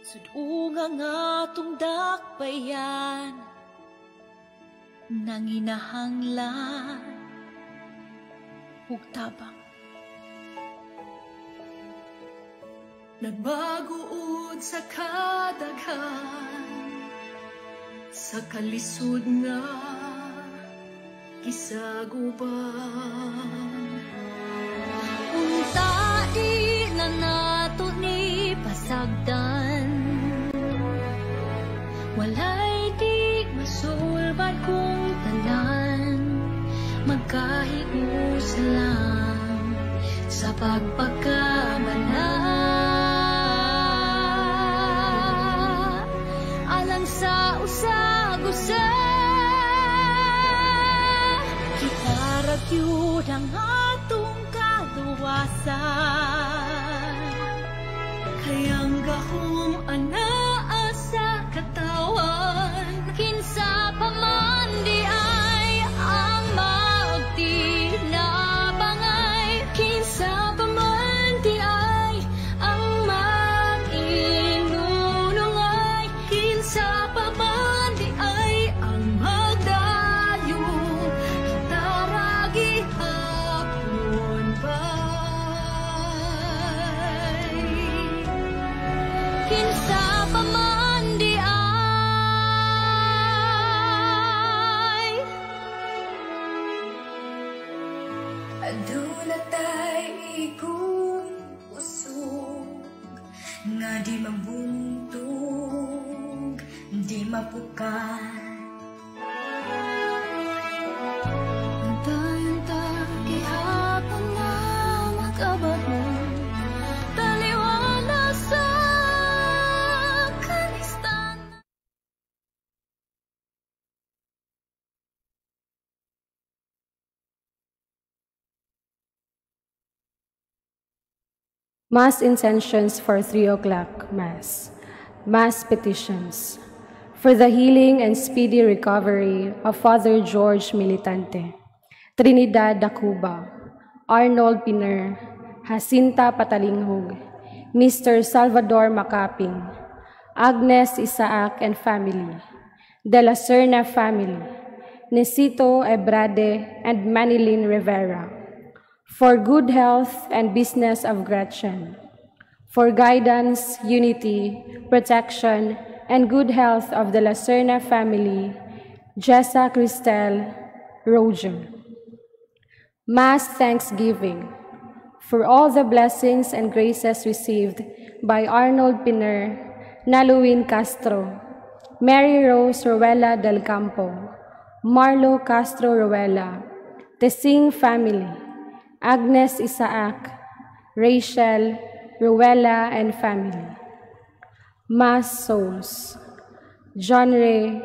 Sudungang atong dakbayan nang inahanglan ug tabang. Nagbaguod sa kadaghan, sa kalisod nga gisaguban. Unta di na nato ni pasagdan, walay di masulbad kung tanan, magkahigos lang sa pagpagkamana. Alang sa usag-usa, kita ragyud ang atong kaluwasan. Kayang gahom anaa sa katawan, Kinsa pa man di ay ang magtinabangay, kinsa pa man di ay ang mag-inulungay, kinsa pa man di ay ang magdayo, taragi hapon pa'y. kinsa pa man di ay. Aduna tay ikong usog nga di mabuntog, di mapukan. Unta-unta gihapon nga mag-abot mo, taliwala sa kanistan. Mass intentions for 3 o'clock Mass. Mass petitions. For the healing and speedy recovery of Father George Militante, Trinidad Dacuba, Arnold Piner, Jacinta Patalinghog, Mr. Salvador Macaping, Agnes Isaac and family, De La Serna family, Nesito Ebrade and Manilyn Rivera, for good health and business of Gretchen, for guidance, unity, protection, and good health of the La Serna family, Jessa Cristel Roger. Mass Thanksgiving for all the blessings and graces received by Arnold Piner, Naluin Castro, Mary Rose Ruela del Campo, Marlo Castro Ruela, Tesing family, Agnes Isaac, Rachel, Ruela and family. Mass souls. John Ray,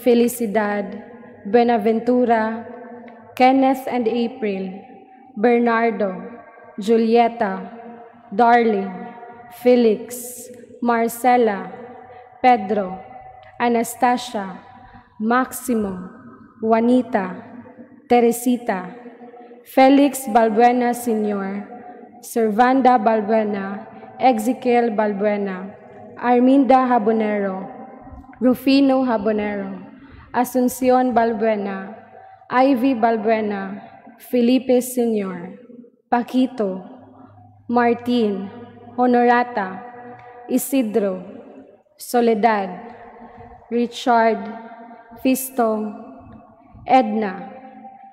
Felicidad, Benaventura, Kenneth and April, Bernardo, Julieta, Darling, Felix, Marcela, Pedro, Anastasia, Maximo, Juanita, Teresita, Felix Balbuena Sr., Servanda Balbuena, Ezekiel Balbuena, Arminda Habonero, Rufino Habonero, Asuncion Balbuena, Ivy Balbuena, Felipe Sr., Paquito, Martin, Honorata, Isidro, Soledad, Richard, Fisto, Edna,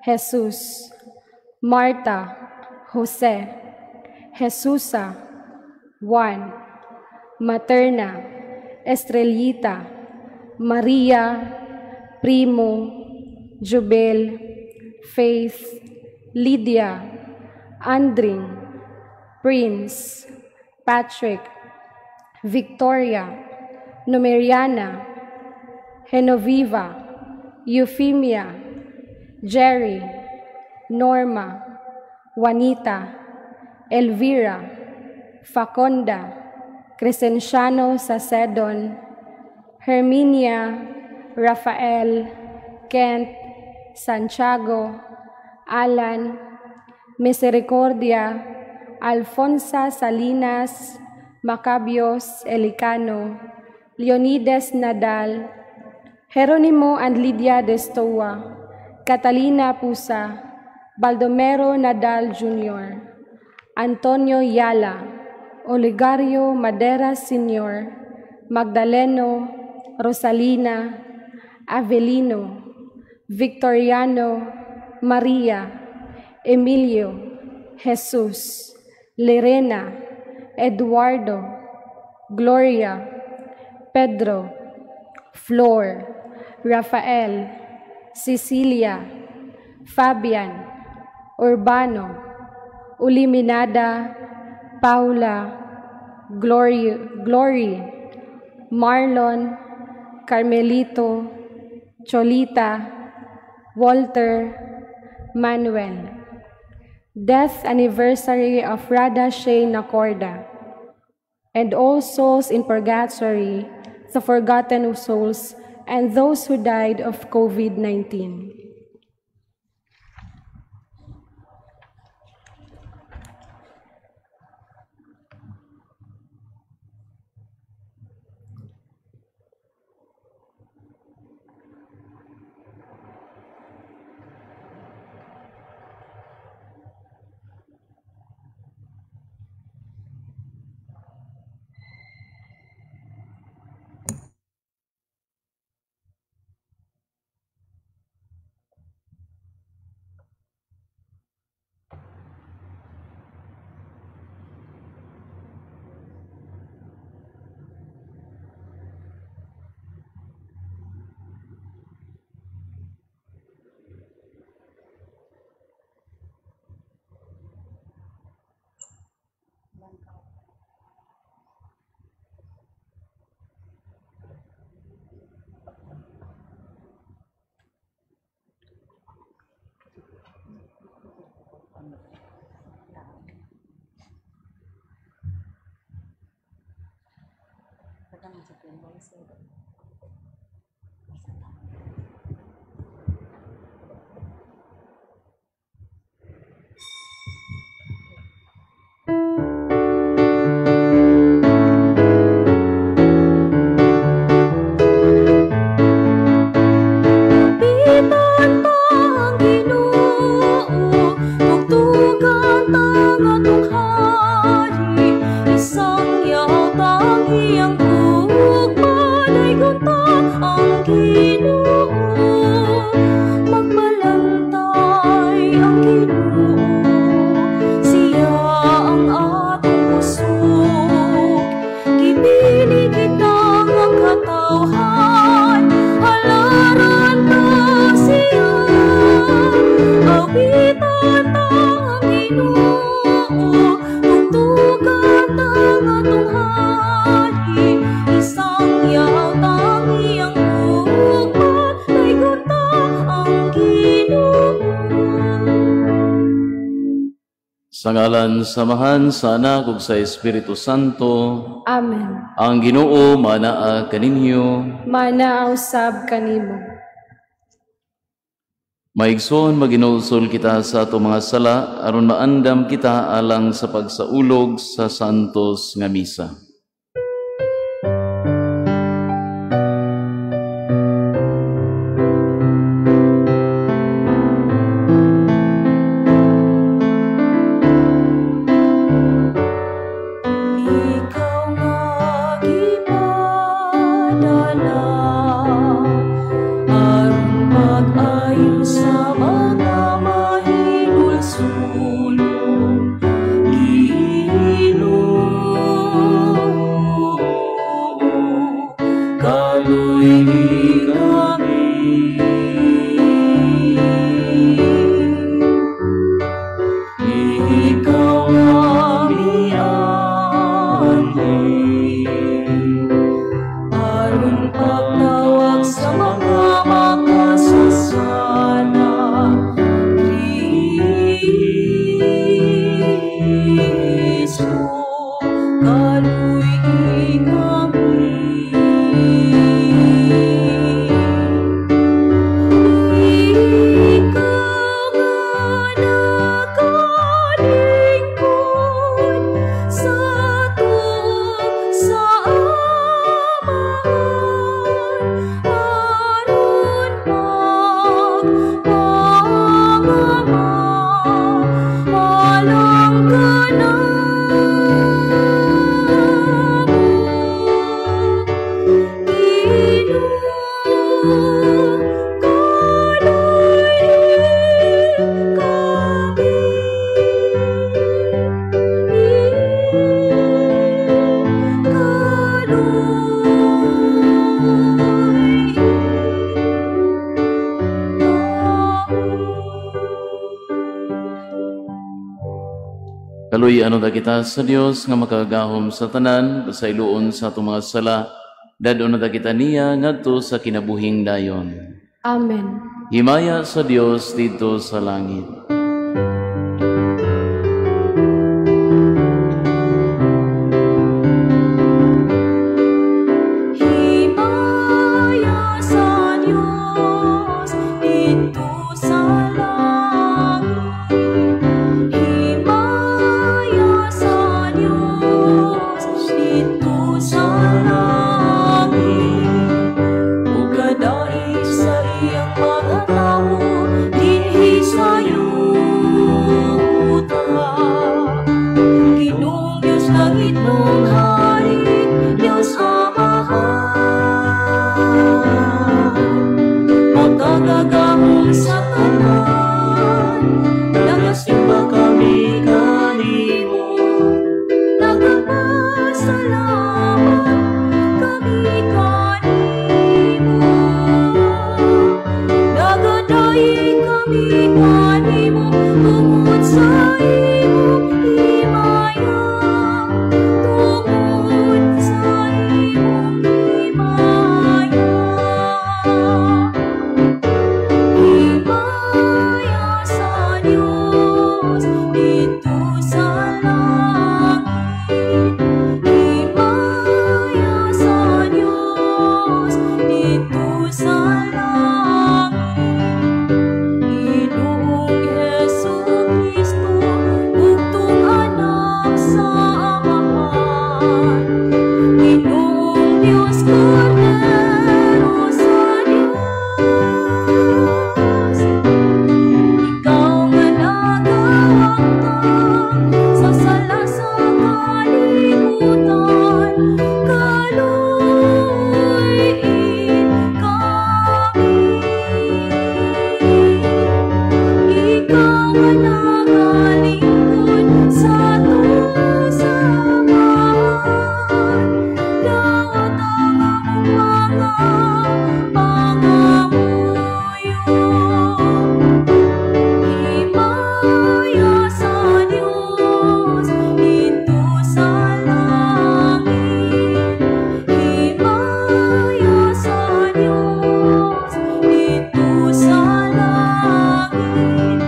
Jesus, Marta, Jose, Jesusa, Juan, Materna, Estrellita, Maria, Primo, Jubel, Faith, Lydia, Andring, Prince, Patrick, Victoria, Numeriana, Genoviva, Euphemia, Jerry, Norma, Juanita, Elvira, Faconda, Crescenciano Sacedon, Herminia, Rafael, Kent, Santiago, Alan, Misericordia, Alfonsa Salinas, Macabios Elicano, Leonides Nadal, Jeronimo and Lydia Destoa, Catalina Pusa, Baldomero Nadal Jr., Antonio Yala, Olegario Madera Sr., Magdaleno, Rosalina, Avelino, Victoriano, Maria, Emilio, Jesus, Lerena, Eduardo, Gloria, Pedro, Flor, Rafael, Cecilia, Fabian, Urbano, Uliminada, Paula, Glory, Marlon, Carmelito, Cholita, Walter, Manuel. Death anniversary of Radha Shane Nakorda, and all souls in purgatory, the forgotten souls, and those who died of COVID-19. Sa ngalan samahan sa Anak ug sa Espiritu Santo. Amen. Ang Ginoo manaa kaninyo. Manaa usab kanimo. Maigsoon maginulsol kita sa ato mga sala aron maandam kita alang sa pagsaulog sa santos nga misa. Ano ta kita sa Dios nga makagahom sa tanan sa iluon sa atong mga sala dadon na ta kita niya ngadto sa kinabuhing dayon. Amen. Himaya sa Dios dito sa langit. Himaya sa Diyos dito sa langit. Himaya sa Diyos dito sa langit. O kadai sa iyang mga tao dinhi sa yuta. Ginoong Diyos langit mong hari, Diyos magagahom sa tanan, nagasimba kami kanimo, nagpasalamat kami kanimo, nagadaig kami kanimo, tungod sa imong himaya, tungod sa imong himaya. Himaya sa Diyos dito sa langit. Himaya sa Diyos dito sa langit. Ginoong Jesucristo, bugtong anak sa Amahan. Ginoong Diyos Cordero sa Diyos. Ikaw nga nagawagtang sa sala sa kalibutan, kaluoyin kami. Ikaw nga nagalingkod sa atong samahan, dawat ang among mga pangamuyo. Himaya sa Diyos dito sa langit. Himaya sa Diyos dito sa langit.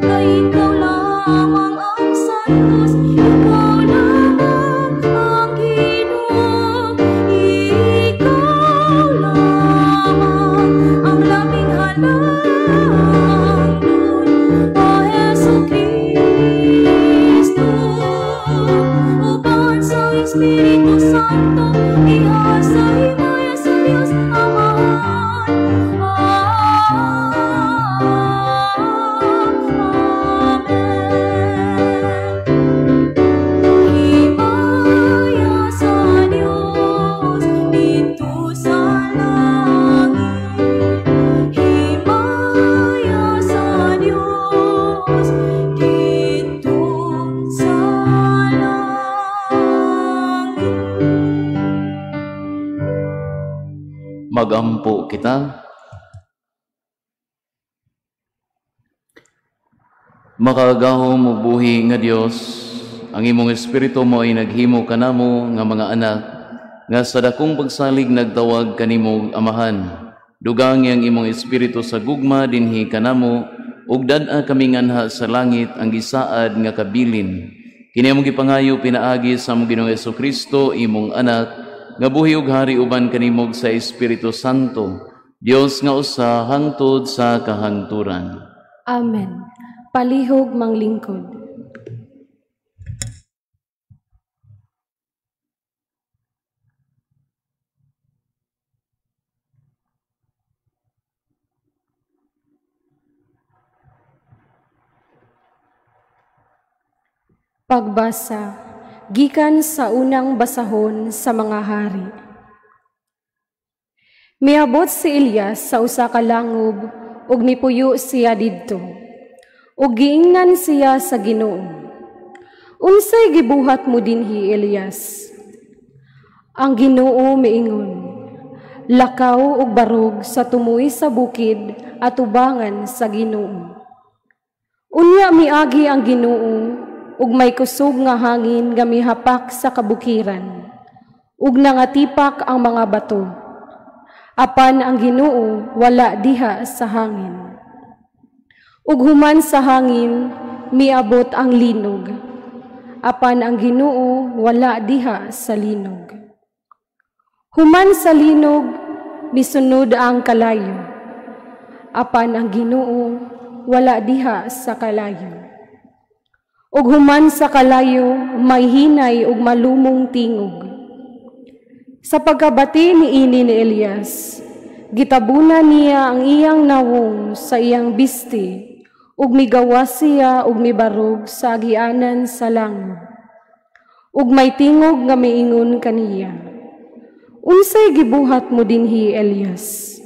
Kay ikaw lamang ang santos, ikaw lamang ang Ginoo, ikaw lamang ang labing halangdon, O Jesucristo, uban sa Espiritu Santo, iha sa himaya sa Dios Amahan. Amen. Himaya sa Diyos dito sa langit. Himaya sa Diyos dito sa langit. Magampo kita. Makagahom mo buhi nga Dios, ang imong espiritu mo ay naghimo kanamo nga mga anak, nga sa dakong pagsalig nagtawag kanimo Amahan. Dugang yang imong espiritu sa gugma dinhi kanamo, ug dad-a kami nganha sa langit ang gisaad nga kabilin. Kini among gipangayo pinaagi sa among Ginoong Jesucristo imong anak, nga buhi ug hari uban kanimog sa Espiritu Santo, Dios nga usa hangtod sa kahangturan. Amen. Palihog manglingkod. Pagbasa gikan sa unang basahon sa mga hari. Miabot si Elias sa usa ka langob ug mipuyo siya didto. Ug giingnan siya sa Ginoo. Unsay gibuhat mo dinhi, Elias? Ang Ginoo miingon, lakaw ug barog sa tumoy sa bukid at ubangan sa Ginoo. Unya miagi ang Ginoo, ug may kusog nga hangin nga mihapak sa kabukiran, ug nangatipak ang mga bato. Apan ang Ginoo wala diha sa hangin. Ug human sa hangin miabot ang linog. Apan ang Ginoo wala diha sa linog. Human sa linog misunod ang kalayo. Apan ang Ginoo wala diha sa kalayo. Ug human sa kalayo may hinay ug malumong tingog. Sa pagkabati ni ini ni Elias, gitabunan niya ang iyang nawong sa iyang bisti ug migawas siya ug mibarog sa agianan sa langit. Ug may tingog nga miingon kaniya, unsay gibuhat mo dinhi, Elias?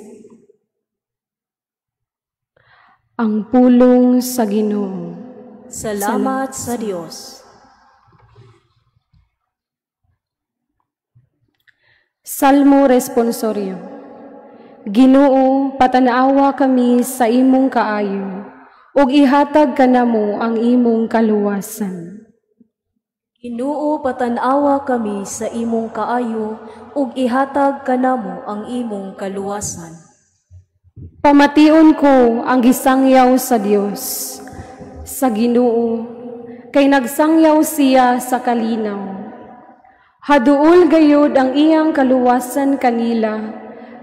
Ang pulong sa Ginoo. Salamat sa Dios. Salmo responsoryo. Ginoo, patanaawa kami sa imong kaayo, ug ihatag kanamo ang imong kaluwasan. Ginoo, patanawa kami sa imong kaayo, ug ihatag kanamo ang imong kaluwasan. Pamation ko ang gisangyaw sa Dios, sa Ginoo, kay nagsangyaw siya sa kalinaw. Haduol gayud ang iyang kaluwasan kanila,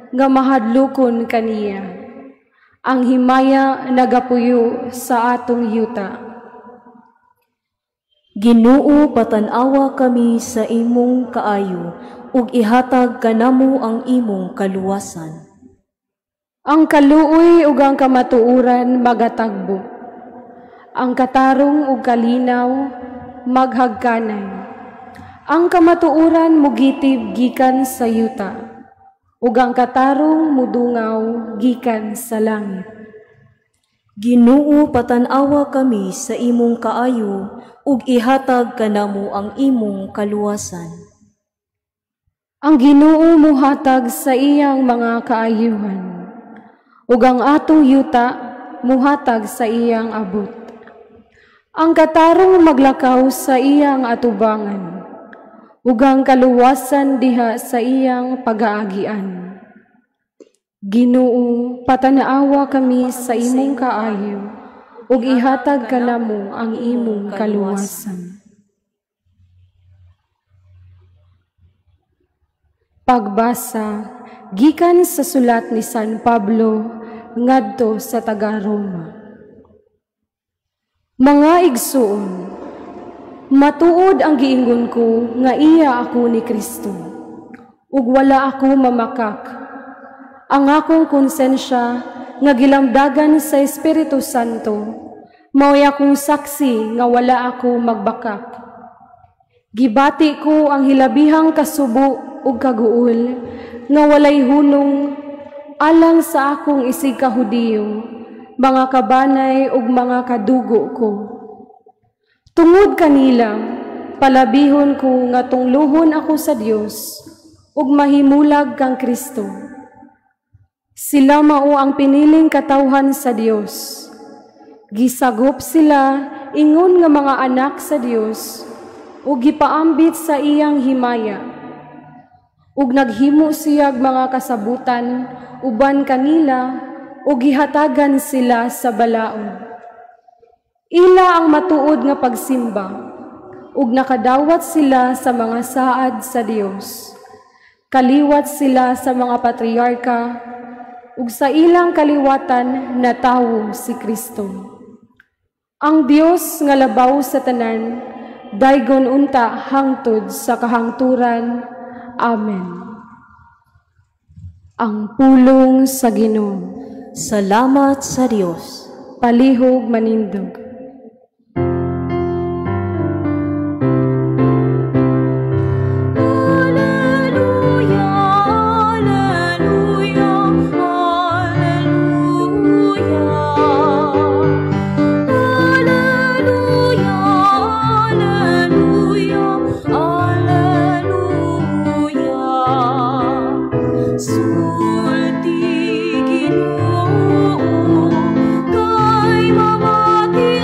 nga mahadlukon kaniya. Ang himaya nagapuyo sa atong yuta. Ginoo, patanawa kami sa imong kaayo, ug ihatag kanamo ang imong kaluwasan. Ang kaluoy ug ang kamatuoran magatagbo. Ang katarong ug kalinaw maghagkanay. Ang kamatuoran mugitib gikan sa yuta, ug ang katarong mudungaw gikan sa langit. Ginoo, patanawa kami sa imong kaayo, ug ihatag kanamo ang imong kaluwasan. Ang Ginoo muhatag sa iyang mga kaayuhan, ug ang atong yuta muhatag sa iyang abot. Ang katarong maglakaw sa iyang atubangan, ug ang kaluwasan diha sa iyang pag-aagian. Ginoo, patanaawa kami sa imong kaayo, ug ihatag kanamo ang imong kaluwasan. Pagbasa gikan sa sulat ni San Pablo ngadto sa taga-Roma. Mga igsoon, matuod ang giingon ko nga iya ako ni Kristo, ug wala ako mamakak. Ang akong konsensya nga gilamdagan sa Espiritu Santo, mao'y akong saksi nga wala ako magbakak. Gibati ko ang hilabihang kasubo ug kaguol nga walay hunong alang sa akong isig kahudiyo, mga kabanay ug mga kadugo ko. Tungod kanila, palabihon ko nga tungluhon ako sa Dios ug mahimulag kang Kristo. Sila mao ang piniling katawhan sa Dios. Gisagop sila ingon nga mga anak sa Dios ug gipaambit sa iyang himaya. Ug naghimo siyag mga kasabutan uban kanila ug gihatagan sila sa balaod. Ila ang matuod nga pagsimba, ug nakadawat sila sa mga saad sa Dios. Kaliwat sila sa mga patriarka, ug sa ilang kaliwatan na tawo si Kristo. Ang Dios nga labaw sa tanan, daygon unta hangtod sa kahangturan. Amen. Ang pulong sa Ginoo. Salamat sa Dios. Palihog manindog. Sulti Ginoo, kay mamati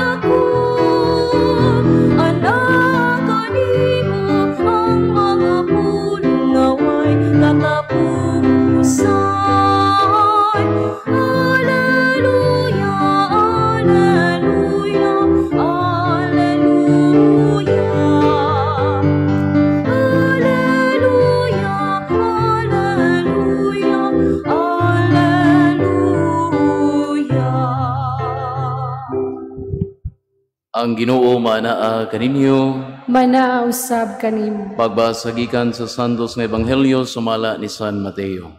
Ang Ginoo manaa kaninyo. Manaa usab kanimo. Pagbasagikan sa Santos nga Ebanghelyo sumala ni San Mateo.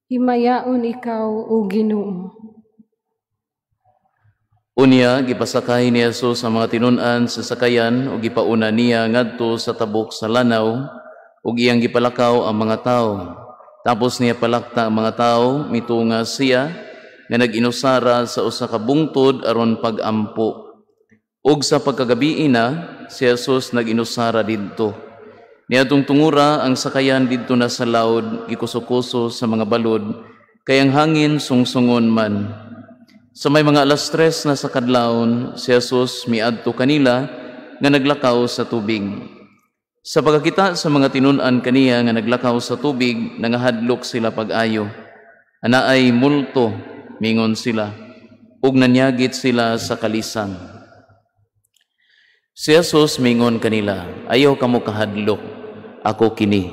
Himayaon ikaw o Ginoo. Unya gipasakay ni Jesus sa mga tinun-an sa sakayan ug gipauna niya ngadto sa tabok sa lanaw ug iyang gipalakaw ang mga tawo. Tapos niya palakta ang mga tawo mitunga siya nga nag-inusara sa usa ka bungtod aron pag-ampo. Ug sa pagkagabi na si Jesus nag-inusara didto. Niadtong tungura ang sakayan didto na sa laod gikuso-kuso sa mga balod kay ang hangin sungsungon man. Sa may mga 3:00 na sa kadlawon, si Jesus miadto kanila nga naglakaw sa tubig. Sa pagkakita sa mga tinun-an kaniya nga naglakaw sa tubig, nangahadlok sila pag-ayo. Anaay multo, mingon sila, ug nanyagit sila sa kalisang. Si Jesus mingon kanila, ayaw kamo kahadlok, ako kini.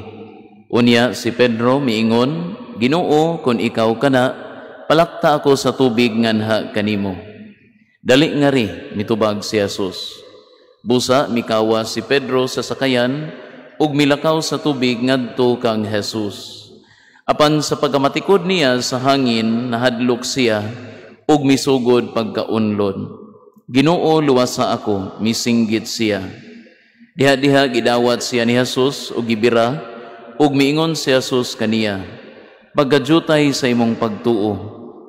Unya si Pedro miingon, Ginoo, kun ikaw kana, palakta ako sa tubig nganha kanimo. Dali nga ri mitubag si Jesus. Busa mikawa si Pedro sa sakayan ug milakaw sa tubig ngadto kang Jesus. Apan sa pagkamatikod niya sa hangin nahadlok siya ug misugod pagkaunlod. Ginoo, luwasa ako, misinggit siya. Diha-diha gidawat siya ni Jesus ug gibira ug miingon si Jesus kaniya, pagkadjutay sa imong pagtuo,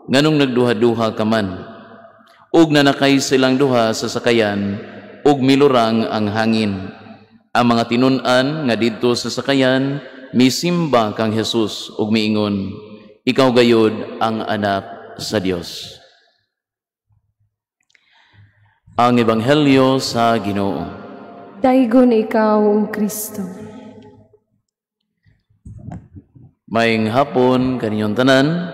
nganong nagduha-duha ka man. Ug nanakay silang duha sa sakayan, ug milurang ang hangin. Ang mga tinun-an nga didto sa sakayan, misimba kang Jesus, ug miingon, ikaw gayod ang anak sa Dios. Ang Ebanghelyo sa Ginoo. Daigon ikaw o Kristo. Maayong hapon kaninyong tanan.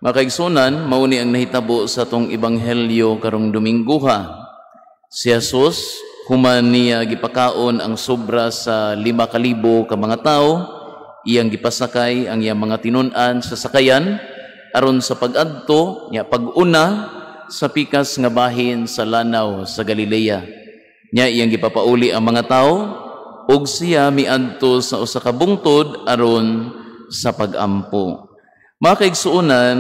Makaigsunan, mauni ang nahitabo sa tong Ebanghelyo karong Domingguha. Si Jesus, human niya gipakaon ang sobra sa 5,000 ka mga tao, iyang gipasakay ang iyang mga tinun-an sa sakayan, aron sa pag-adto, niya pag-una sa pikas nga bahin sa lanaw sa Galilea. Niya iyang gipapauli ang mga tao, ug siya miadto sa usa ka bungtod aron sa pag-ampo. Mga kaigsuonan,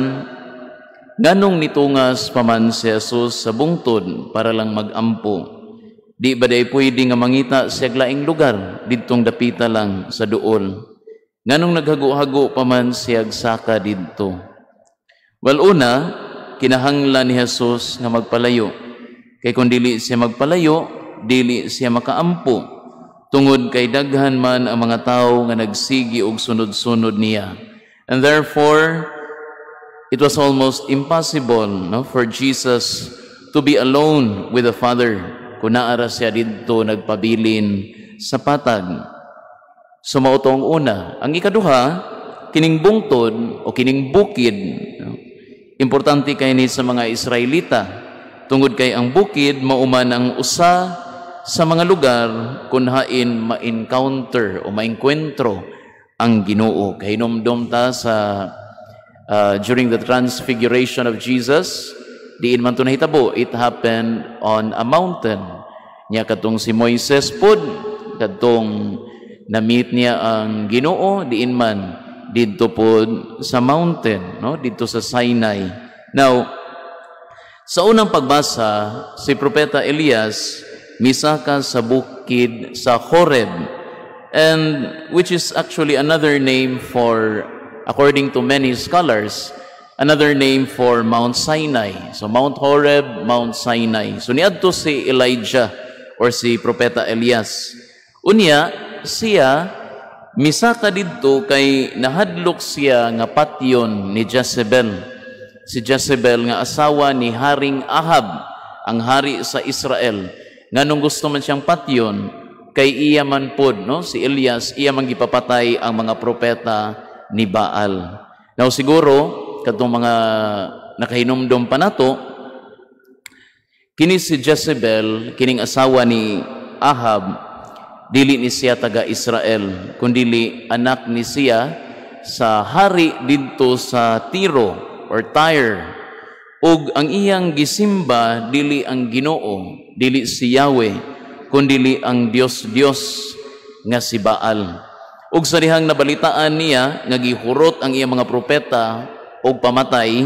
nganong nitungas pa man si Jesus sa bungtod para lang mag-ampo? Di ba day pwede nga mangita siya laing lugar, didtong dapita lang sa duol? Nganong naghago-hago pa man siya saka didto? Well, una, kinahanglan ni Jesus nga magpalayo. Kay kung dili siya magpalayo, dili siya makaampo. Tungod kay daghan man ang mga tao nga nagsigi og sunod-sunod niya. And therefore, it was almost impossible for Jesus to be alone with the Father kung naara siya dito nagpabilin sa patag. Sumautong una. Ang ikaduha, kining bungtod o kining bukid, importante kay ni sa mga Israelita. Tungod kay ang bukid, mauman ang usa sa mga lugar kung hain ma-encounter o ma-enkwentro ang Ginoo. Kay hinumdum ta sa during the transfiguration of Jesus, diin man to nahitabo, it happened on a mountain. Nya katong si Moises pod, katong na-meet niya ang Ginoo, diin man didto pod sa mountain, no? Didto sa Sinai. Now, sa unang pagbasa, si Propeta Elias misaka sa bukid sa Horeb, and which is actually another name for, according to many scholars, another name for Mount Sinai. So Mount Horeb, Mount Sinai. So niadto si Elijah or si Propeta Elias. Unya siya misaka didto kay nahadlok siya nga patyon ni Jezebel. Si Jezebel nga asawa ni Haring Ahab, ang hari sa Israel. Nganong gusto man siyang patyon, kay iya man pod, no? Si Elias, iya man gipapatay ang mga propeta ni Baal. Now siguro, katong mga nakahinumdum pa nato, kini si Jezebel, kining asawa ni Ahab, dili ni siya taga Israel, kundili anak ni siya sa hari didto sa Tiro or Tyre. ug ang iyang gisimba dili ang Ginoo, dili si Yahweh, kundi ang Dios nga si Baal. Ug sa dihang nabalitaan niya nga gihurot ang iyang mga propeta og pamatay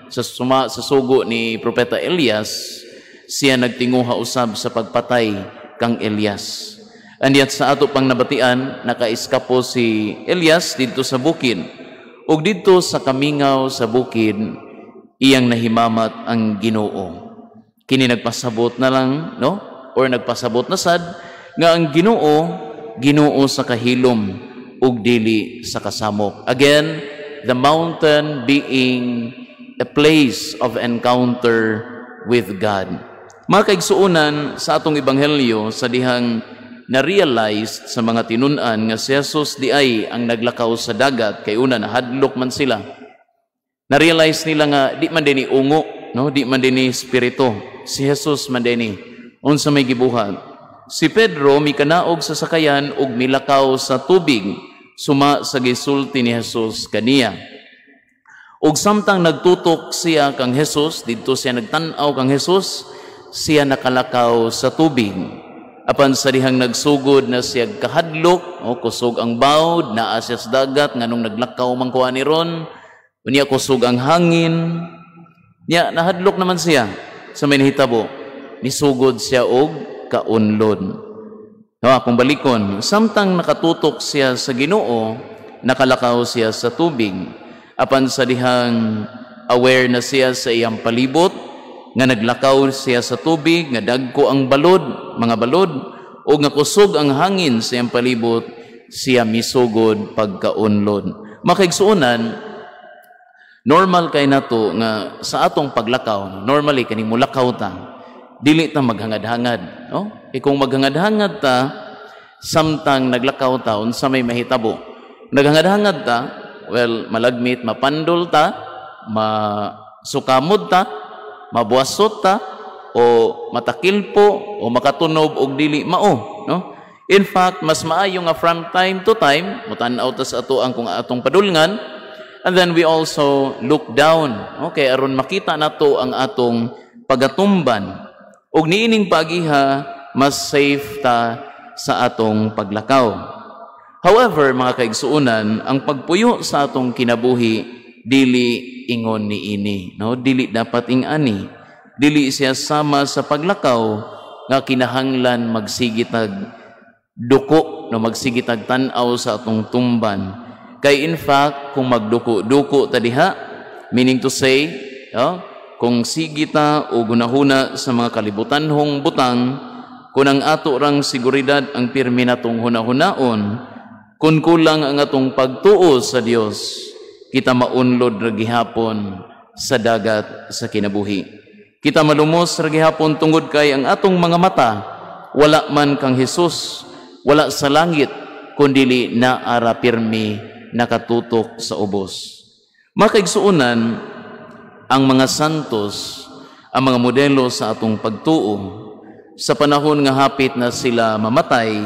sa sugo ni propeta Elias, siya nagtinguha usab sa pagpatay kang Elias. And yet sa ato pang nabatian, nakaiskapo si Elias dito sa bukid. Ug dito sa kamingaw sa bukid, iyang nahimamat ang Ginoo. Kini nagpasabot na lang, no? Or nagpasabot na sad nga ang Ginoo sa kahilom ug dili sa kasamok. Again, the mountain being a place of encounter with God. Mga kaigsuunan sa atong ebanghelyo, sa dihang na-realize sa mga tinunan nga si Jesus di ay ang naglakaw sa dagat, kay una nahadlok man sila. Na-realize nila nga di man din ungo, no? Di man din spirito. Si Jesus man din unsa may gibuhat. Si Pedro mikanaog sa sakayan ug milakaw sa tubig, suma sa gisulti ni Jesus kaniya. Ug samtang nagtutok siya kang Jesus, dito siya nagtan-aw kang Jesus, siya nakalakaw sa tubig. Apan sa dihang nagsugod na siya kahadlok, kusog ang bawd, naa siya sa dagat, nganong naglakaw man kuha ni ron, unya kusog ang hangin, niya nahadlok naman siya sa may nahitabo, nisugod siya og kaunlod. Kung balikon, samtang nakatutok siya sa Ginoo, nakalakaw siya sa tubig. Apan sa dihang aware na siya sa iyang palibot, nga naglakaw siya sa tubig, nga dagko ang mga balod, o nga kusog ang hangin sa iyang palibot, siya misugod pagkaunlod. Makaigsuunan, normal kay nato nga sa atong paglakaw, normally kani mulakaw ta, dili ta maghangad-hangad, no? Kung maghangad-hangad ta, samtang naglakaw ta unsa may mahitabo. Naghangad-hangad ta, well, malagmit, mapandol ta, masukamod ta, mabuasot ta, o matakilpo, o makatunob og dili mao, no? In fact, mas maayo nga from time to time, mutan-aw ta sa ato ang kung atong padulngan, and then we also look down, okay, aron makita nato ang atong pagatumban. Og niining pagiha, mas safe ta sa atong paglakaw. However, mga kaigsuunan, ang pagpuyo sa atong kinabuhi, dili ingon niini, no? Dili dapat ingani. Dili siya sama sa paglakaw nga kinahanglan magsigitag duko, no? Magsigitag tan-aw sa atong tumban. Kay in fact, kung magduko-duko ta diha, meaning to say, no? Kung sigita o gunahuna sa mga kalibutanhong butang, kung ang ato rang seguridad ang pirmi natong hunahunaon, kung kulang ang atong pagtuo sa Dios, kita maunlod ra gihapon sa dagat sa kinabuhi. Kita malumos ra gihapon tungod kay ang atong mga mata wala man kang Hesus, wala sa langit, kundi naara pirmi nakatutok sa ubos. Makaigsuunan, ang mga santos, ang mga modelo sa atong pagtuo, sa panahon nga hapit na sila mamatay,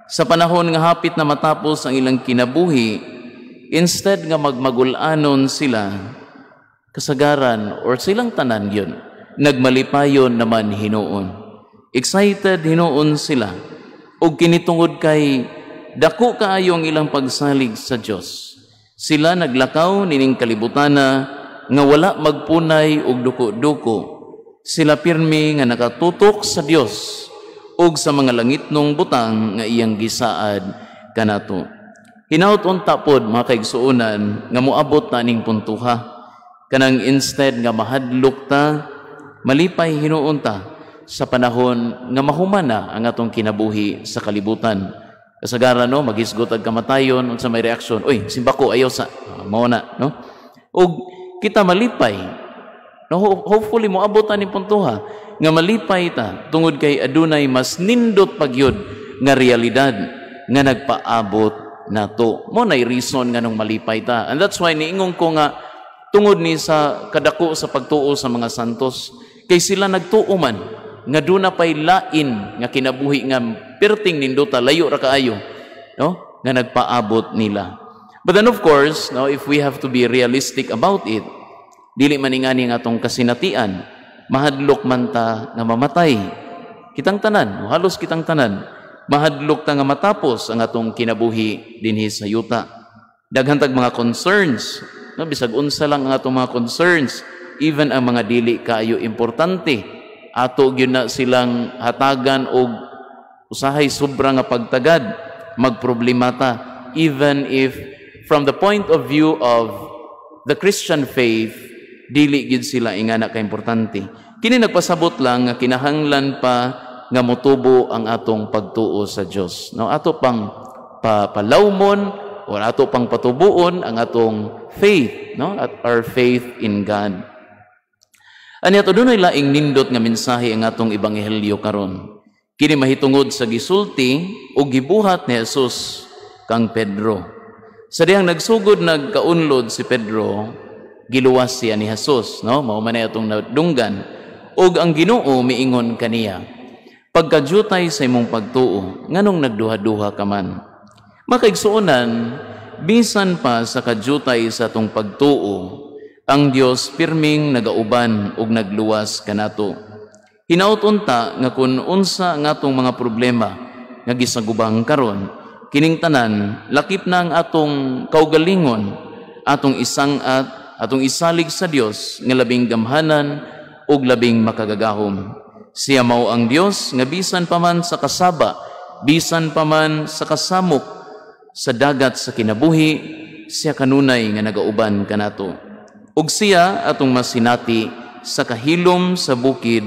sa panahon nga hapit na matapos ang ilang kinabuhi, instead nga magmagulanon sila, kasagaran or silang tanan yun, nagmalipayon naman hinuon. Excited hinuon sila, o kinitungod kay dako kaayo ang ilang pagsalig sa Dios. Sila naglakaw nining kalibutana nga wala magpunay og duko-duko. Sila pirmi nga nakatutok sa Dios ug sa mga langitnong butang nga iyang gisaad kanato. Hinaut-unta pod mga kaigsuonan nga moabot ta ning puntuha. Kanang instead nga mahadlok ta, malipay hinuon ta sa panahon nga mahumana ang atong kinabuhi sa kalibutan. Kasagaran no, magisgot ag kamatayon unsa may reaksyon. Oy, simbako ayaw sa mao na, no? Ug kita malipay. No, hopefully moabot ta ni puntuha nga malipay ta tungod kay adunay mas nindot pagyud nga realidad nga nagpaabot nato. Mo nay reason nga nung malipay ta. And that's why niingon ko nga tungod ni sa kadako sa pagtuo sa mga santos kay sila nagtuo man nga duna pay lain nga kinabuhi nga perting nindota layo ra kaayo, no? Nga nagpaabot nila. But then of course, no, if we have to be realistic about it, Dili maningani nga atong kasinatian, mahadlok man ta nga mamatay. Kitang tanan, halos kitang tanan, mahadlok ta nga matapos ang atong kinabuhi dinhi sa yuta. Daghantag mga concerns, no? Bisag unsa lang ang atong mga concerns, even ang mga dili kaayo importante, ato gyud na silang hatagan og usahay sobra nga pagtagad, magproblemata, even if from the point of view of the Christian faith, dili gid sila ingana ka importante. Kini nagpasabot lang nga kinahanglan pa nga motubo ang atong pagtuo sa Dios. No, ato pang palawmon o ato pang patubuon ang atong faith, no, at our faith in God. Ani ato dunay laing nindot nga mensahe ang atong ebanghelyo karon. Kini mahitungod sa gisulti o gibuhat ni Jesus kang Pedro. Sa dihang nagsugod nagkaunlod si Pedro, giluwas siya ni Jesus, no? Mao man atong nadunggan. Og ang Ginoo miingon kaniya, pagkadyutay sa imong pagtuo, nganong nagduha-duha ka man? Makaigsuonan, bisan pa sa kadyutay sa atong pagtuo, ang Dios pirming nagauban og nagluwas kanato. Hinaut unta nga kun unsa nga atong mga problema nga gisagubang karon, kining tanan lakip na ang atong kaugalingon, atong isangat, atong isalig sa Dios nga labing gamhanan ug labing makagagahom. Siya mao ang Dios nga bisan pa man sa kasaba, bisan pa man sa kasamok, sa dagat sa kinabuhi, siya kanunay nga nagauban kanato. Ug siya atong masinati sa kahilom sa bukid,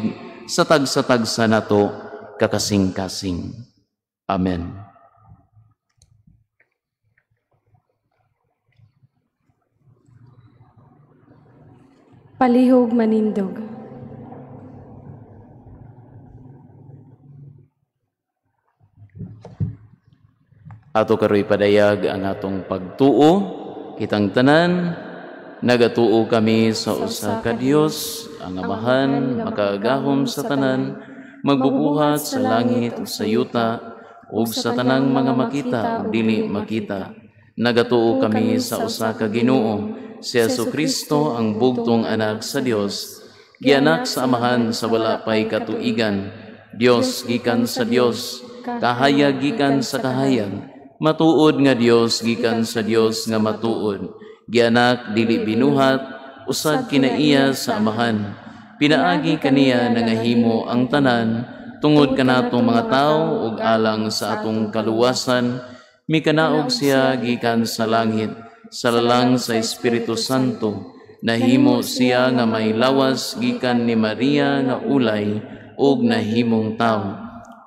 sa tagsa-tagsa nato kakasing-kasing. Amen. Palihog manindog. Ato karoy padayag ang atong pagtuo, kitang tanan, nagatuo kami sa usa ka Dios, ang Amahan, makaagahom sa tanan, magbubuhat sa langit ug sa yuta, ug sa tanang mga makita ug dili makita. Nagatuo kami sa usa ka Ginoo, si Jesucristo ang bugtong anak sa Dios, gianak sa Amahan sa wala pay katuigan, Dios gikan sa Dios, kahayag gikan sa kahayag, matuod nga Dios gikan sa Dios nga matuod, gianak dili binuhat, usad kinaiya sa Amahan, pinaagi kaniya nangahimo ang tanan, tungod kanatong mga tao ug alang sa atong kaluwasan, mikanaog siya gikan sa langit, sa lalang sa Espiritu Santo, nahimo siya nga may lawas gikan ni Maria nga ulay ug nahimong tao.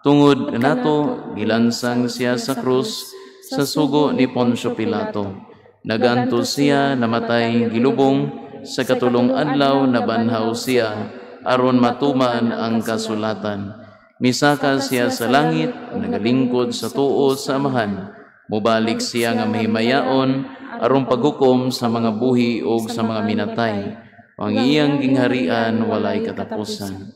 Tungod kanato gilansang siya sa krus sa sugo ni Poncio Pilato. Naganto siya namatay gilubong, sa katulong adlaw nabanhaw siya aron matuman ang kasulatan. Misaka siya sa langit, nagalingkod sa tuo sa Amahan. Mubalik siya nga mahimayaon aron paghukom sa mga buhi ug sa mga minatay. Ang iyang gingharian walay katapusan.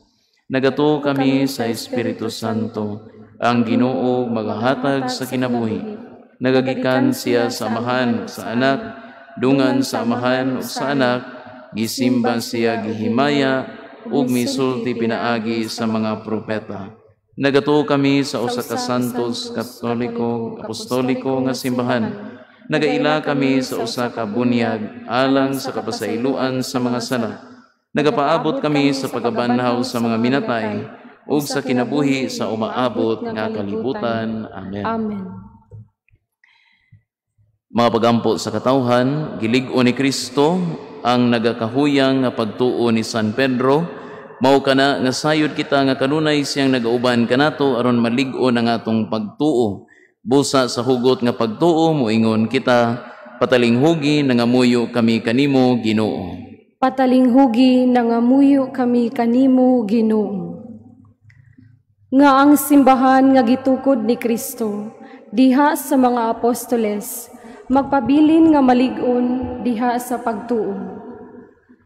Nagatuo kami sa Espiritu Santo, ang Ginoo magahatag sa kinabuhi. Nagagikan siya sa Amahan sa anak, dungan sa Amahan ug sa anak, gisimba siya gihimaya ug misulti pinaagi sa mga propeta. Nagatuo kami sa usa ka santos, katoliko, apostoliko nga simbahan. Nagaila kami sa usa ka bunyag alang sa kapasailuan sa mga sala. Nagapaabot kami sa pagabanhaw sa mga minatay ug sa kinabuhi sa umaabot nga kalibutan. Amen. Amen. Mga pagampo sa katawhan, gilig-o ni Kristo ang nagakahuyang nga pagtuo ni San Pedro. Mao kana nga sayod kita nga kanunay siyang nagauban kanato aron malig-o ang atong pagtuo. Busa sa hugot nga pagtuo moingon kita, patalinghugi nangamuyo kami kanimo Ginoo. Patalinghugi nangamuyo kami kanimo Ginoo. Nga ang simbahan nga gitukod ni Kristo diha sa mga apostoles, magpabilin nga malig-on diha sa pagtuo.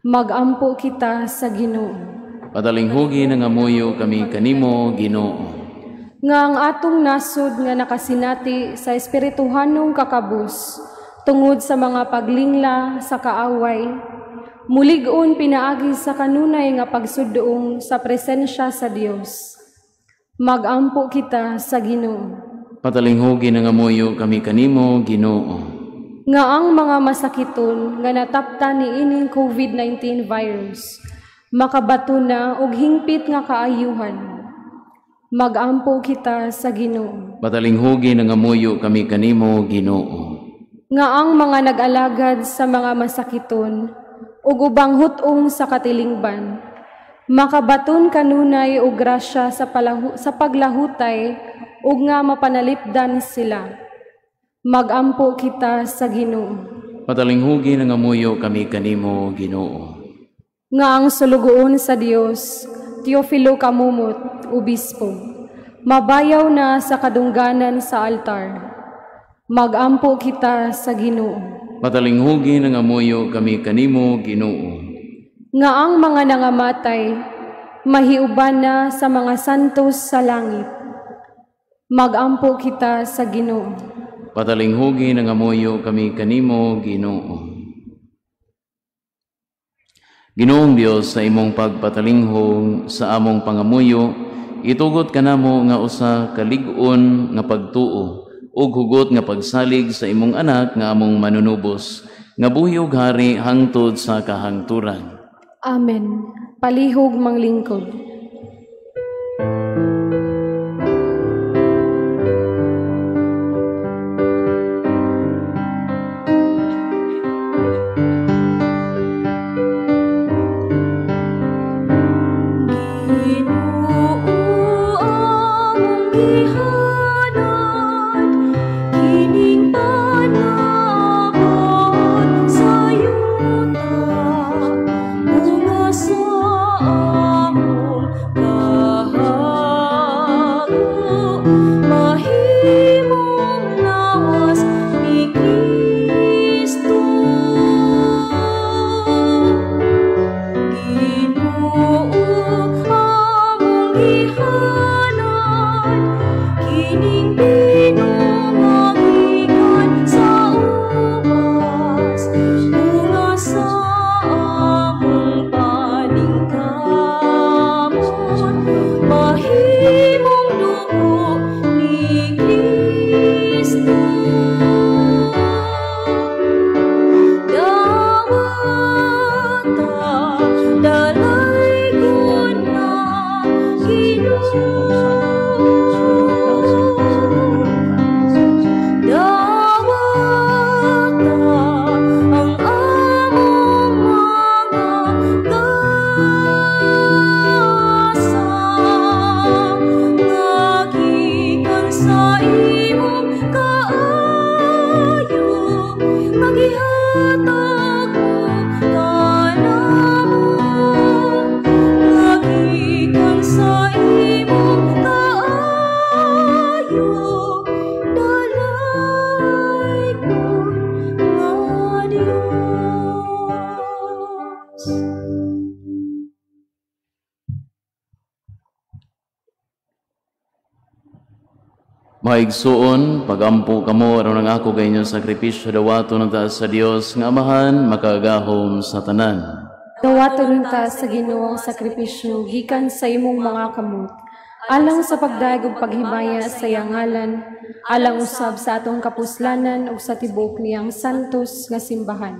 Magampo kita sa Ginoo. Patalinghugi nangamuyo kami kanimo Ginoo. Nga ang atong nasod nga nakasinati sa espirituhanong kakabus, tungod sa mga paglingla sa kaaway, Mulig-on pinaagi sa kanunay nga pagsudoong sa presensya sa Dios. Magampo kita sa Ginoo. Patalinghogi na nga moyo kami kanimo, Ginoo. Nga ang mga masakiton nga natapta ni ining COVID-19 virus, makabato na og hingpit nga kaayuhan. Magampo kita sa Ginoo. Patalinghogi na nga moyo kami kanimo, Ginoo. Nga ang mga nag-alagad sa mga masakiton ug ubang hutong sa katilingban, makabaton kanunay og grasya sa paglahutay ug nga mapanalipdan sila. Magampo kita sa Ginoo. Patalinghogi na nga moyo kami kanimo, Ginoo. Nga ang sulugoon sa Dios, Teofilo Kamumot, Obispo, mabayaw na sa kadungganan sa altar. Magampo kita sa Ginoo. Patalinghogi na nga moyo kami kanimo, Ginoo. Nga ang mga nangamatay, mahiuban na sa mga santos sa langit. Magampo kita sa Ginoo. Patalinghogi na nga moyo kami kanimo, Ginoo. Ginoong Dios, sa imong pagpatalinghong sa among pangamuyo, itugot kanamo nga usa kalig-on nga pagtuo ug hugot nga pagsalig sa imong anak nga among manunubos, nga buhi ug hari hangtod sa kahangturan. Amen. Palihog manglingkod. Maigsuon, pagampo kamo aron ang ako kay inyong sakripisyo dawato ng taas sa Dios nga Amahan makagahom sa tanan. Dawato ng taas sa Ginoo ang sakripisyo gikan sa imong mga kamot, alang sa pagdaig ug paghibaya sa iyang ngalan, alang usab sa atong kapuslanan ug sa tibuok niyang santos nga simbahan.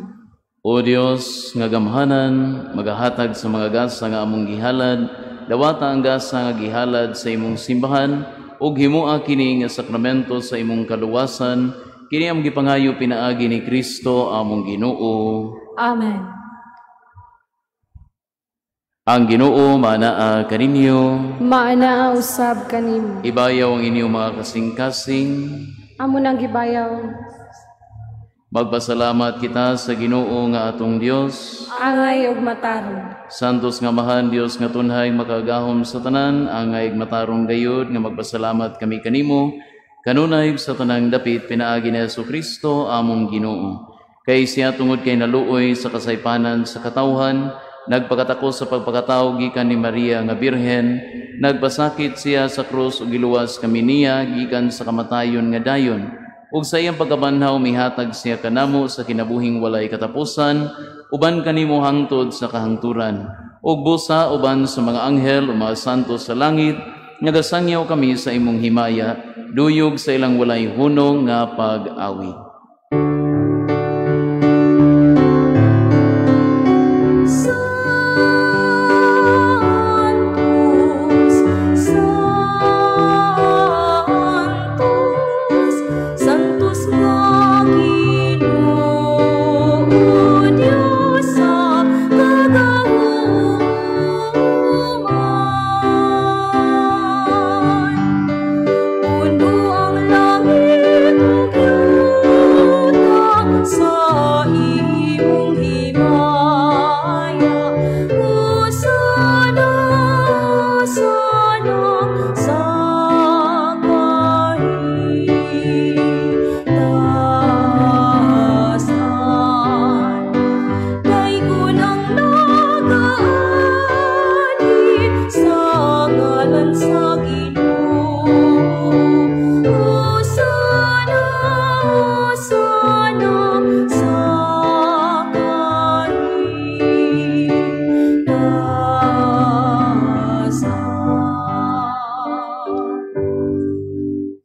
O Dios nga gamhanan, magahatag sa mga gasa nga among gihalad, dawata ang gasa nga gihalad sa imong simbahan, ug himua kini nga sakramento sa imong kaluwasan, kini ang gipangayo pinaagi ni Kristo among Ginoo. Amen. Ang Ginoo maanaa kaninyo, Maanaa usab kanimo. ibayaw ang inyong mga kasing-kasing. Amo nang gibayaw. Magpasalamat kita sa Ginoo nga atong Dios. Angay ug matarong. Santos nga Amahan, Dios nga tunhay makagahom sa tanan, angay matarong gayud nga magpasalamat kami kanimo, kanunay sa tanang dapit pinaagi ni Jesucristo among Ginoo. Kay siya tungod kay naluoy sa kasaypanan sa katawhan, nagpakatakos sa pagpakatao gikan ni Maria nga Birhen, nagpasakit siya sa krus ug giluwas kami niya gikan sa kamatayon nga dayon. Ug sa iyang pagkabanhaw mihatag siya kanamo sa kinabuhing walay katapusan, uban kanimo hangtod sa kahangturan, ug busa uban sa mga anghel o mga santo sa langit, nagasangyaw kami sa imong himaya, duyog sa ilang walay hunong nga pag-awi.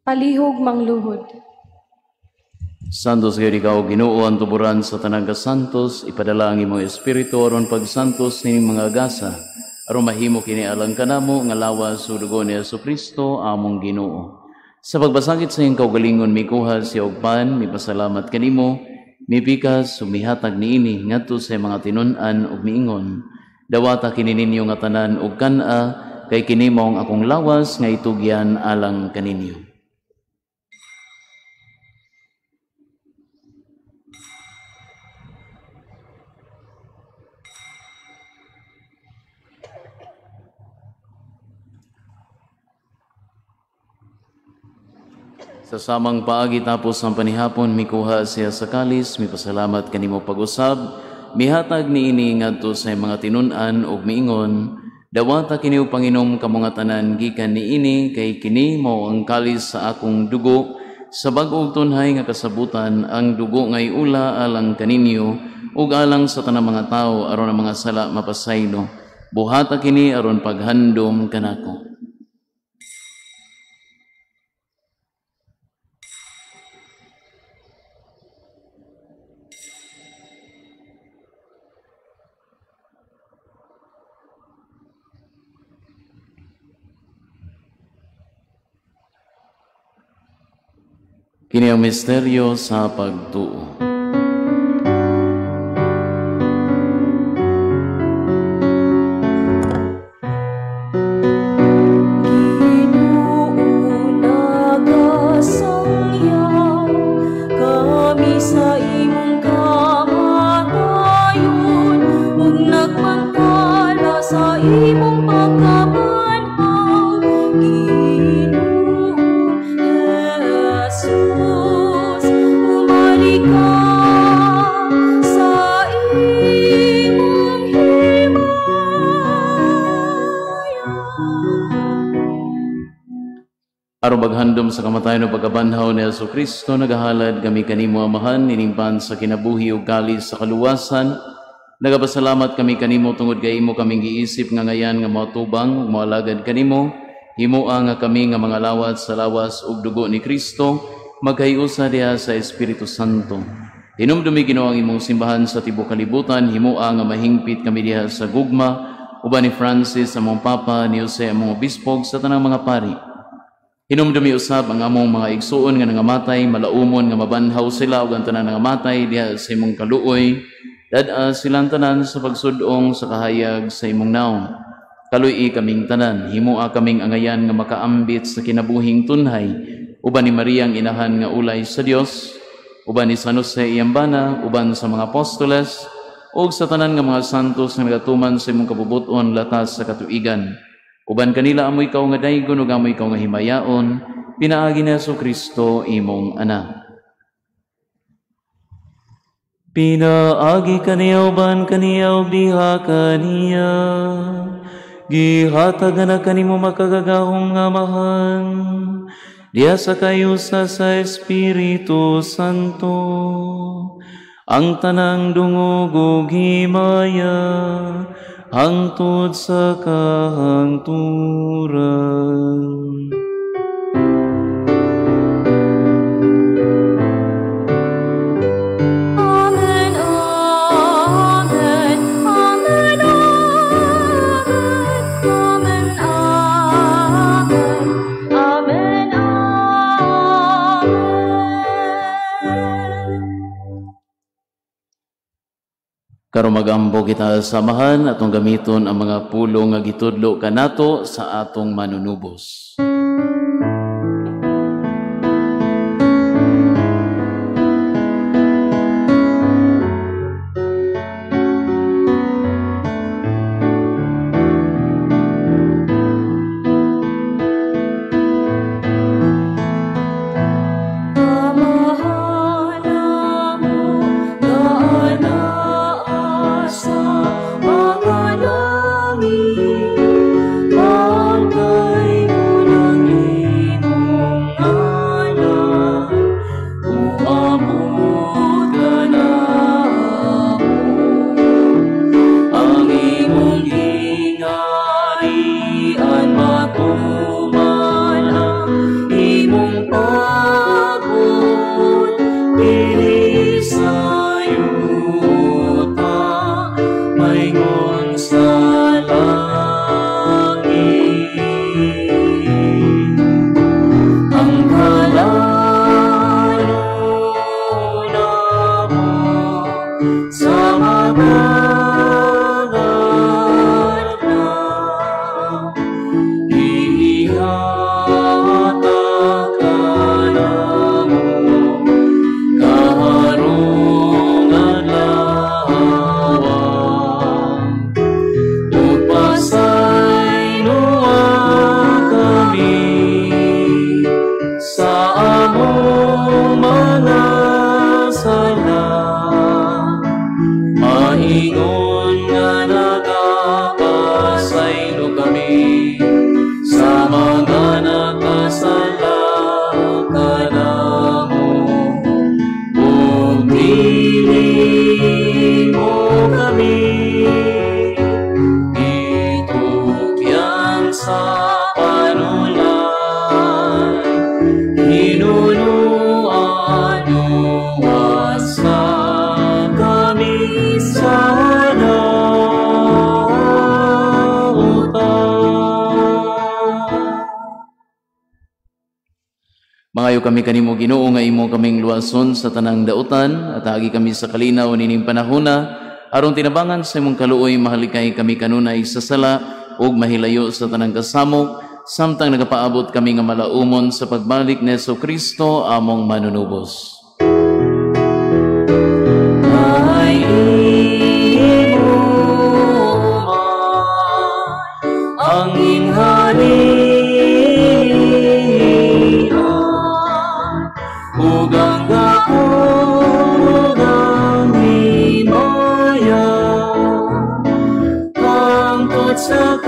Palihog mangluhod. Santos kayo ikaw, Ginoo, ang tuburan sa tanang kasantos, ipadala ang imong espiritu aron pagsantos ni mga gasa, aron mahimo kini alang kanamo nga lawas sa dugo ni Jesucristo among Ginoo. Sa pagbasakit sa iyong kaugalingon, mikuha siya og pan, mipasalamat kanimo, mipikas, sumihatag niini ngadto sa mga tinun-an ug miingon. Dawata kini ninyo nga tanan ug kana, kay kini mao ang akong lawas nga itugyan alang kaninyo. Sa samang paagi tapos ang panihapon, mikuha siya sa kalis, mipasalamat kanimo pag-usab, mihatag niini ngadto sa mga tinun-an ug miingon, dawata kini Panginom kamong tanan gikan niini kay kini mao ang kalis sa akong dugo, sa bag-ong tunhay nga kasabutan, ang dugo ngay ula alang kaninyo ug alang sa tanang mga tawo aron ang mga sala mapasaylo. Buhata kini aron paghandom kanako. Kini ang misteryo sa pagtuo. Aron maghandom sa kamatayon o pagkabanhaw ni Jesucristo, nagahalad kami kanimo amahan, inimpan sa kinabuhi o kalis sa kaluwasan. Nagapasalamat kami kanimo tungod kay imo kaming giisip nga ngayan nga matubang ug moalagad kanimo. Himoa nga kami nga mga lawat sa lawas ug dugo ni Kristo, magkayusa diha sa Espiritu Santo. Hinumdumi Ginoo ang imong simbahan sa tibuok kalibutan, himoa nga mahingpit kami diha sa gugma, uban ni Francis among Papa, ni Jose among obispog sa tanang mga pari. Hinumdumi usab ang among mga igsuon nga nangamatay, malaumon nga mabanhaw sila ug ang tanan nangamatay diha sa imong kaluoy. Dad-a silang tanan sa pagsudong sa kahayag sa imong naong. Kaluy kaming tanan, himoa kaming angayan nga makaambit sa kinabuhing tunhay, uban ni Maria ang inahan nga ulay sa Dios, uban ni San Jose iyambana, uban sa mga apostoles, ug sa tanan nga mga santos nga nagatuman sa imong kabubuton latas sa katuigan. Uban kanila amoy ikaw nga daygon ug amoy ikaw nga himayaon, pinaagi ni Jesucristo imong anak. Pinaagi kaniya uban kaniya ug diha kaniya, gihatagan na kanimo makagagahom nga amahan, diha sa kayusa sa Espiritu Santo, ang tanang dungog ug himaya hangtod sa kahangturan. Amen, amen, amen, amen, amen, amen, amen. Karon magampo kita samahan atong gamiton ang mga pulong nga gitudlo kanato sa atong manunubos. Mangayo kami kanimo Ginoo nga imo kaming luwason sa tanang dautan at agi kami sa kalinaw nining panahona aron tinabangan sa imong kaluoy mahalikay kami kanunay sa sala ug mahilayo sa tanang kasamok samtang nagapaabot kami nga malaumon sa pagbalik ni Jesucristo among manunubos. Ay imo ang inghali ugang ugang himaya hangtod sa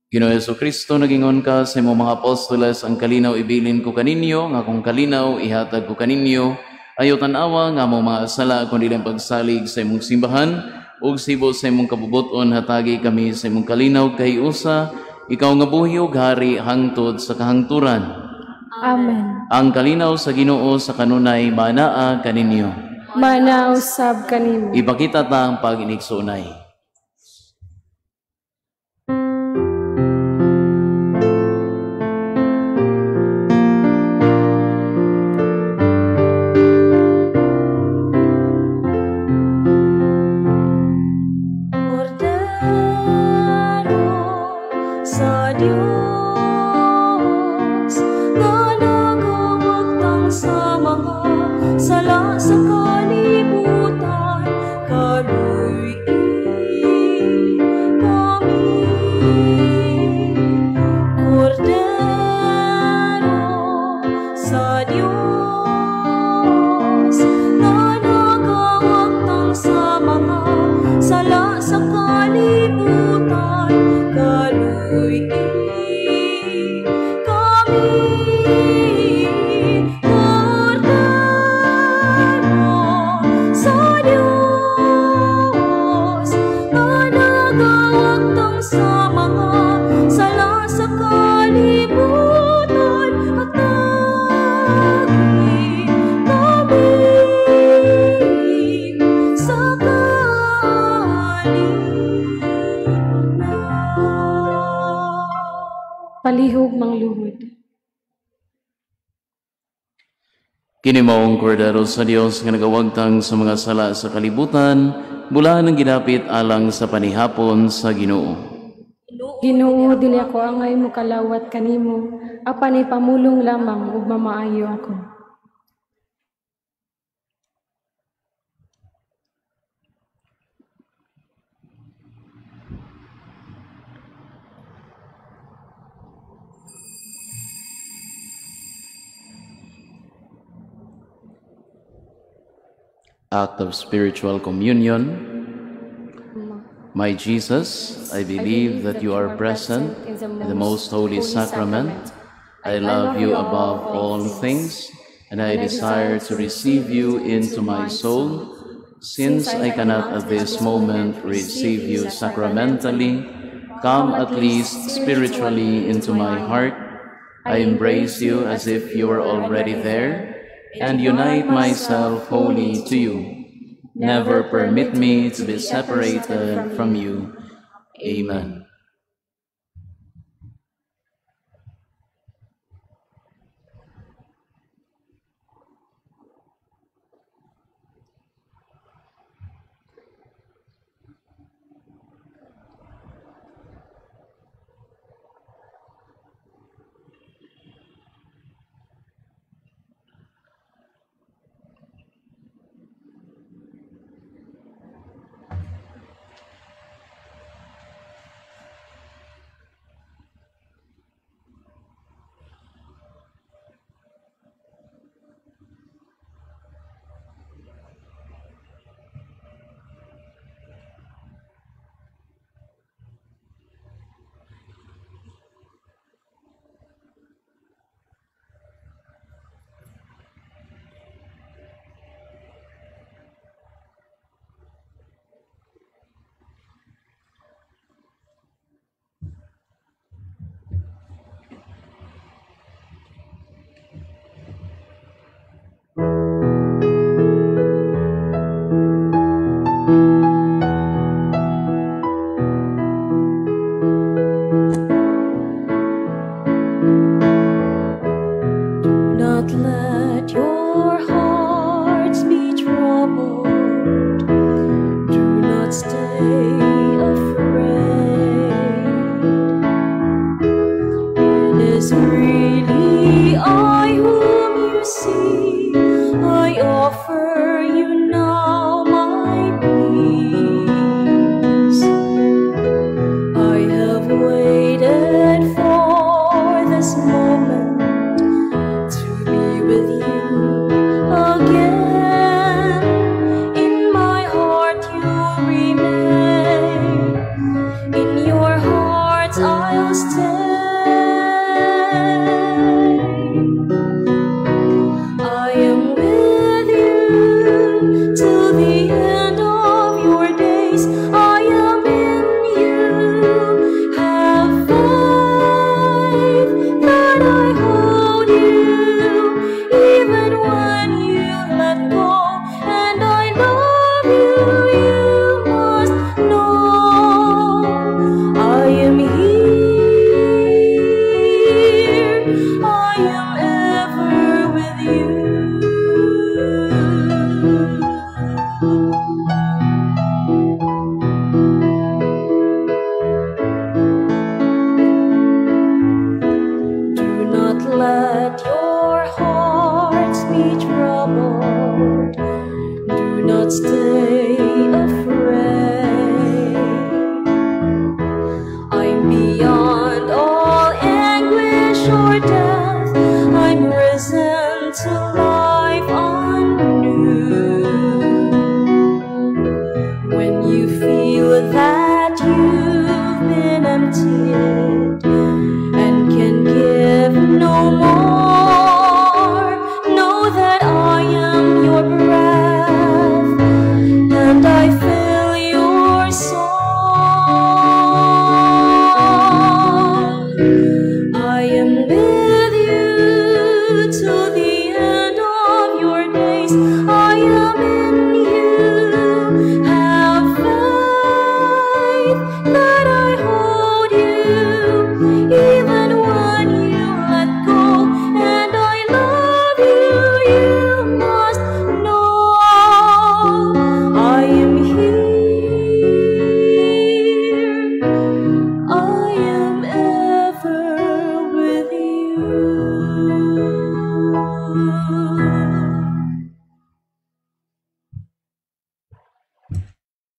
Ginoo Jesucristo, nagingon ka sa imong mga apostoles, ang kalinaw ibilin ko kaninyo, nga kung kalinaw ihatag ko kaninyo, ayo tan-awa nga among mga sala kundi lang pagsalig sa imong simbahan, ug sibo sa imong kabubuton hatagi kami sa imong kalinaw kay usa, ikaw nga buhi ug hari hangtod sa kahangturan. Amen. Ang kalinaw sa Ginoo sa kanunay manaa kaninyo. Mana usab kanimo. Ipakita ta ang pag-inigsunay. sa Diyos na nagawagtang sa mga sala sa kalibutan, kaluy palihog mangluhod. Kini maong kordero sa Dios nga nagawagtang sa mga sala sa kalibutan, mula nang ginapit alang sa panihapon sa Ginoo. Ginoo, dili ako angay mo kalawat kanimo, apan ipamulong lamang ug mamaayo ako. Act of spiritual communion. My Jesus, I believe that you are present in the most holy sacrament. I love you above all things, and I desire to receive you into my soul. Since I cannot at this moment receive you sacramentally, come at least spiritually into my heart. I embrace you as if you were already there, and unite myself wholly to you. Never permit me to be separated from you. Amen.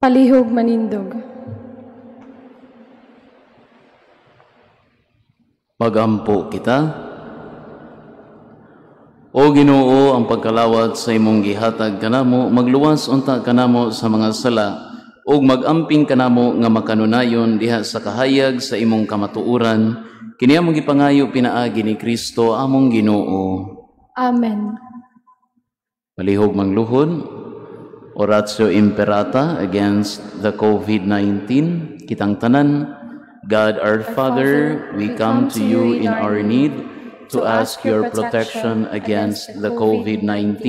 Palihog manindog. Magampo kita. O Ginoo, ang pagkalawat sa imong gihatag kanamo, magluwas unta kanamo sa mga sala, ug magamping kanamo nga makanunayon diha sa kahayag sa imong kamatuoran, kini among gipangayo pinaagi ni Kristo among Ginoo. Amen. Palihog mangluhod. Oratio Imperata against the COVID-19. Kitang tanan, God our Father, we come to you in our need to ask your protection against the COVID-19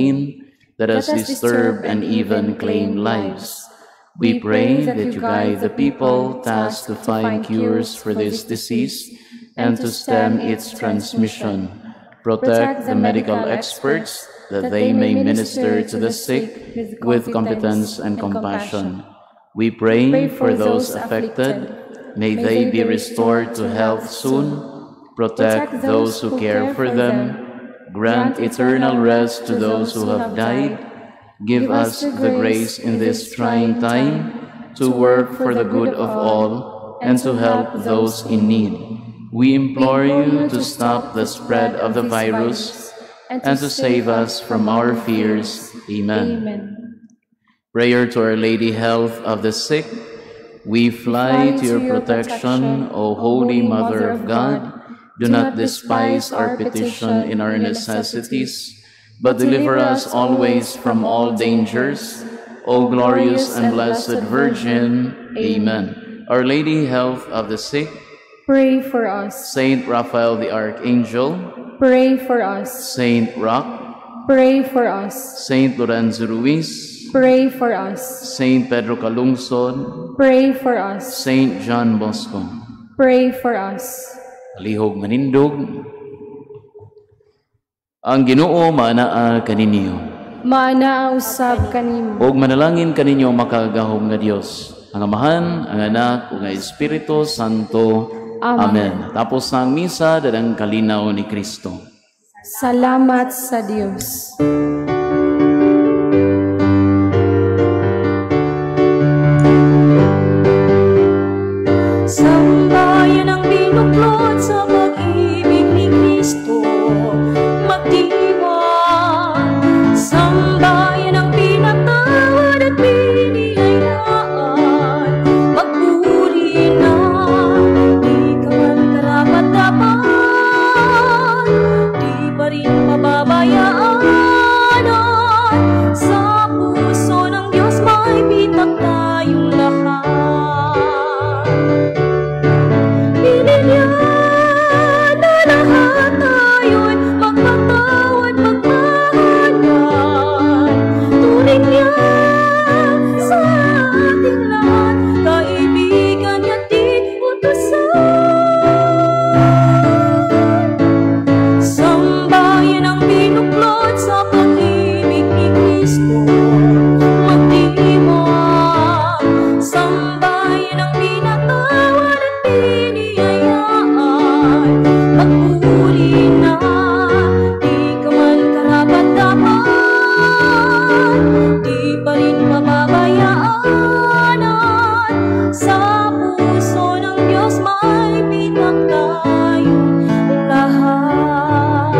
that has disturbed and even claimed lives. We pray that you guide the people tasked to find cures for this disease and to stem its transmission. Protect the medical experts that they may minister to the sick with competence and compassion. We pray for those affected. May they be restored to health soon. Protect those who care for them. Grant eternal rest to those who have died. Give us the grace in this trying time to work for the good of all and to help those in need. We implore you to stop the spread of the virus and to save us from our fears. Amen. Prayer to Our Lady Health of the Sick. We fly to your protection, O Holy Mother of God. Do not despise our petition in our necessities, but deliver us always from all dangers. O glorious and blessed Virgin. Amen. Our Lady Health of the Sick. Pray for us. Saint Raphael the Archangel. Pray for us. Saint Roch. Pray for us. Saint Lorenzo Ruiz. Pray for us. Saint Pedro Calungsod. Pray for us. Saint John Bosco. Pray for us. Palihog manindog. Ang Ginoo maanaa kaninyo. Maana usab kanimo. Og manalangin kaninyo makagahom nga Dios. Ang Amahan, ang Anak, ug ang Espiritu Santo. Amen. Tapos na ang misa, dadang kalinaw ni Kristo. Salamat sa Dios. Sambayan ang binuklod sa pag-ibig ni Kristo, magdiwang. Sambayan ang pinatawad at biniyayaan, magpuri na, di ka man karapat-dapat, di pa rin pababayaan. Sa puso ng Diyos may pitak tayong lahat. Binigyan na lahat tayo'y magpatawad, magmahalan. Turing niya sa ating lahat, kaibigan niya di utusan. Sambayan ang binuklod sa pag-ibig ni Kristo, magdiwang. Sambayan ang pinatawad at biniyayaan, magpuri na, di ka man karapat-dapat, di pa rin pababayaan. Sa puso ng Diyos may pitak tayong lahat.